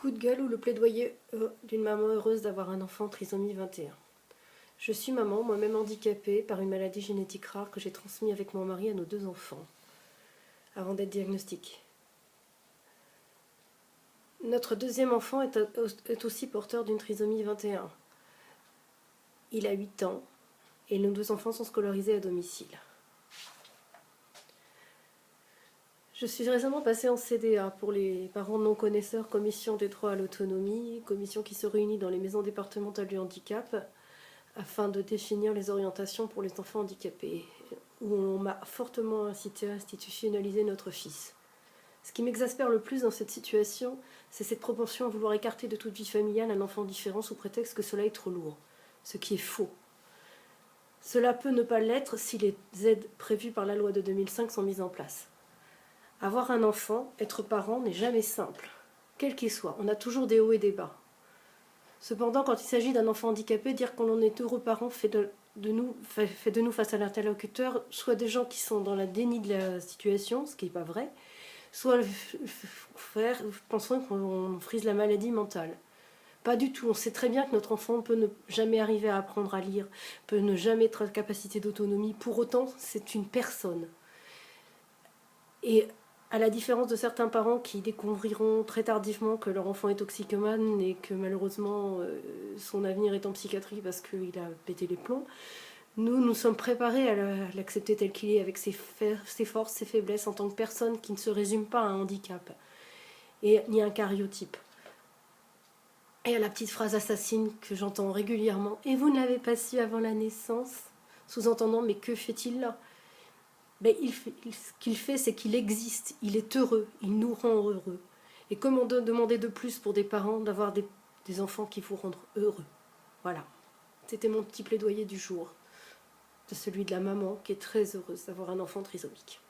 Coup de gueule ou le plaidoyer d'une maman heureuse d'avoir un enfant trisomie 21. Je suis maman, moi-même handicapée par une maladie génétique rare que j'ai transmise avec mon mari à nos 2 enfants, avant d'être diagnostiquée. Notre deuxième enfant est aussi porteur d'une trisomie 21. Il a 8 ans et nos 2 enfants sont scolarisés à domicile. Je suis récemment passée en CDA pour les parents non connaisseurs, commission des droits à l'autonomie, commission qui se réunit dans les maisons départementales du handicap afin de définir les orientations pour les enfants handicapés, où on m'a fortement incité à institutionnaliser notre fils. Ce qui m'exaspère le plus dans cette situation, c'est cette propension à vouloir écarter de toute vie familiale un enfant différent sous prétexte que cela est trop lourd, ce qui est faux. Cela peut ne pas l'être si les aides prévues par la loi de 2005 sont mises en place. Avoir un enfant, être parent, n'est jamais simple, quel qu'il soit. On a toujours des hauts et des bas. Cependant, quand il s'agit d'un enfant handicapé, dire qu'on en est heureux parent fait de nous face à l'interlocuteur soit des gens qui sont dans la déni de la situation, ce qui n'est pas vrai, soit pensant qu'on frise la maladie mentale. Pas du tout. On sait très bien que notre enfant peut ne jamais arriver à apprendre à lire, peut ne jamais être en capacité d'autonomie. Pour autant, c'est une personne. Et à la différence de certains parents qui découvriront très tardivement que leur enfant est toxicomane et que malheureusement son avenir est en psychiatrie parce qu'il a pété les plombs, nous sommes préparés à l'accepter tel qu'il est, avec ses forces, ses faiblesses en tant que personne qui ne se résume pas à un handicap et ni à un cariotype. Et à la petite phrase assassine que j'entends régulièrement « Et vous ne l'avez pas su avant la naissance ?» Sous-entendant « Mais que fait-il là ?» Mais ce qu'il fait, c'est qu'il existe, il est heureux, il nous rend heureux. Et comment demander de plus pour des parents d'avoir des enfants qui vous rendent heureux? Voilà, c'était mon petit plaidoyer du jour, de celui de la maman qui est très heureuse d'avoir un enfant trisomique.